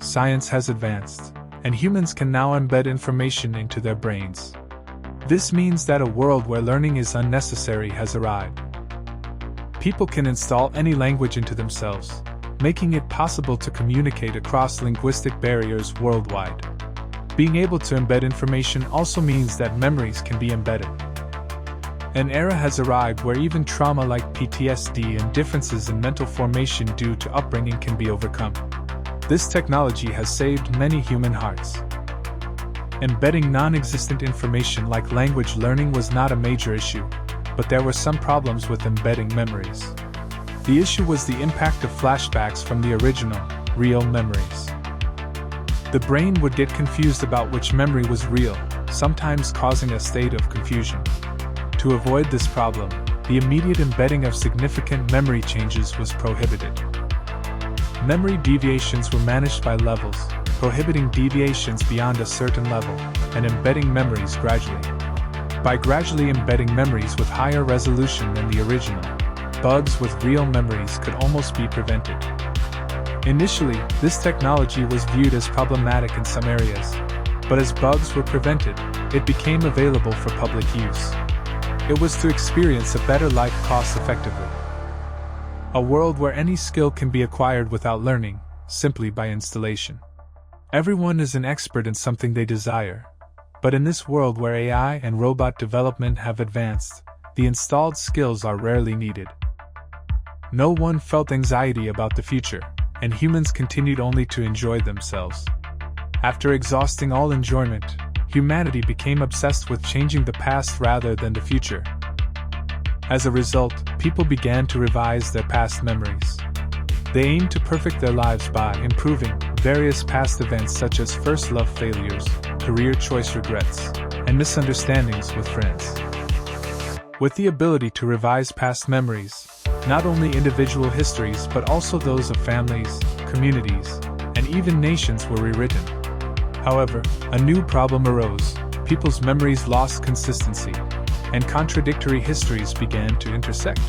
science has advanced, and humans can now embed information into their brains. This means that a world where learning is unnecessary has arrived. People can install any language into themselves, making it possible to communicate across linguistic barriers worldwide. Being able to embed information also means that memories can be embedded. An era has arrived where even trauma like PTSD and differences in mental formation due to upbringing can be overcome. This technology has saved many human hearts. Embedding non-existent information like language learning was not a major issue, but there were some problems with embedding memories. The issue was the impact of flashbacks from the original, real memories. The brain would get confused about which memory was real, sometimes causing a state of confusion. To avoid this problem, the immediate embedding of significant memory changes was prohibited. Memory deviations were managed by levels, prohibiting deviations beyond a certain level, and embedding memories gradually. By gradually embedding memories with higher resolution than the original, bugs with real memories could almost be prevented. Initially, this technology was viewed as problematic in some areas, but as bugs were prevented, it became available for public use. It was to experience a better life cost-effectively. A world where any skill can be acquired without learning, simply by installation. Everyone is an expert in something they desire, but in this world where AI and robot development have advanced, the installed skills are rarely needed. No one felt anxiety about the future, and humans continued only to enjoy themselves. After exhausting all enjoyment, humanity became obsessed with changing the past rather than the future. As a result, people began to revise their past memories. They aimed to perfect their lives by improving various past events such as first love failures, career choice regrets, and misunderstandings with friends. With the ability to revise past memories, not only individual histories but also those of families, communities, and even nations were rewritten. However, a new problem arose: people's memories lost consistency, and contradictory histories began to intersect.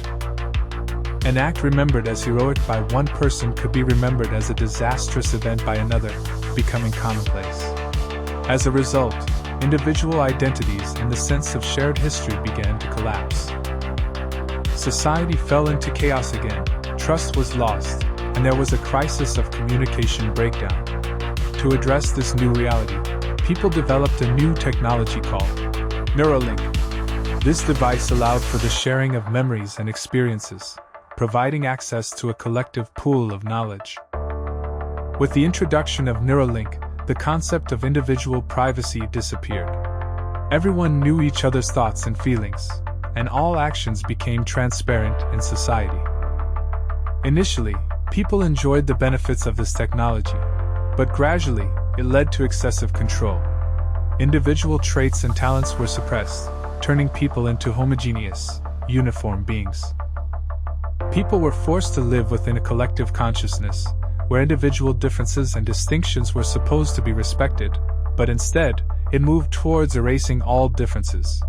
An act remembered as heroic by one person could be remembered as a disastrous event by another, becoming commonplace. As a result, individual identities and the sense of shared history began to collapse. Society fell into chaos again, trust was lost, and there was a crisis of communication breakdown. To address this new reality, people developed a new technology called Neuralink. This device allowed for the sharing of memories and experiences, providing access to a collective pool of knowledge. With the introduction of Neuralink, the concept of individual privacy disappeared. Everyone knew each other's thoughts and feelings, and all actions became transparent in society. Initially, people enjoyed the benefits of this technology, but gradually, it led to excessive control. Individual traits and talents were suppressed, turning people into homogeneous, uniform beings. People were forced to live within a collective consciousness, where individual differences and distinctions were supposed to be respected, but instead, it moved towards erasing all differences.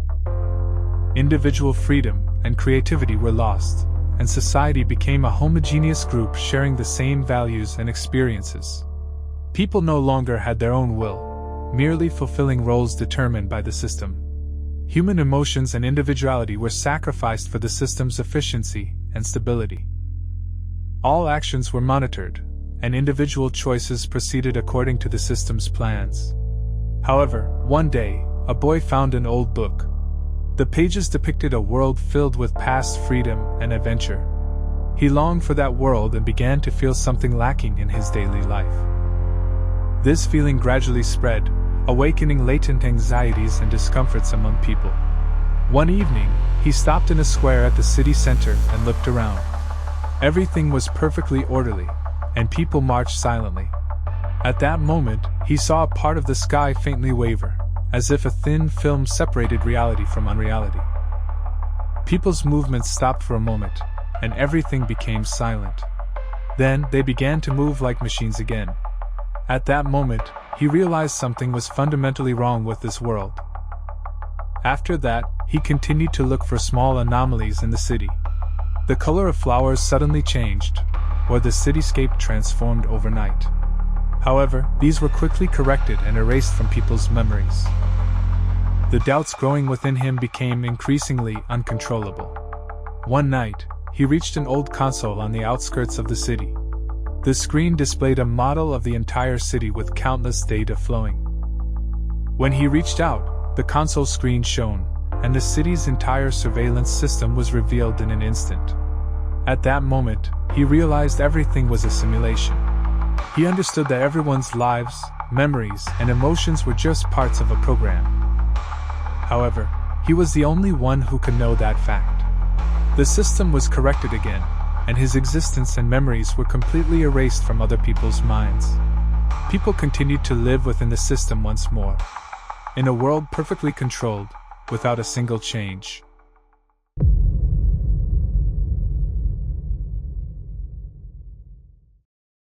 Individual freedom and creativity were lost, and society became a homogeneous group sharing the same values and experiences. People no longer had their own will, merely fulfilling roles determined by the system. Human emotions and individuality were sacrificed for the system's efficiency and stability. All actions were monitored, and individual choices proceeded according to the system's plans. However, one day, a boy found an old book. The pages depicted a world filled with past freedom and adventure. He longed for that world and began to feel something lacking in his daily life. This feeling gradually spread, awakening latent anxieties and discomforts among people. One evening, he stopped in a square at the city center and looked around. Everything was perfectly orderly, and people marched silently. At that moment, he saw a part of the sky faintly waver, as if a thin film separated reality from unreality. People's movements stopped for a moment, and everything became silent. Then, they began to move like machines again. At that moment, he realized something was fundamentally wrong with this world. After that, he continued to look for small anomalies in the city. The color of flowers suddenly changed, or the cityscape transformed overnight. However, these were quickly corrected and erased from people's memories. The doubts growing within him became increasingly uncontrollable. One night, he reached an old console on the outskirts of the city. The screen displayed a model of the entire city with countless data flowing. When he reached out, the console screen shone, and the city's entire surveillance system was revealed in an instant. At that moment, he realized everything was a simulation. He understood that everyone's lives, memories, and emotions were just parts of a program. However, he was the only one who could know that fact. The system was corrected again, and his existence and memories were completely erased from other people's minds. People continued to live within the system once more, in a world perfectly controlled, without a single change.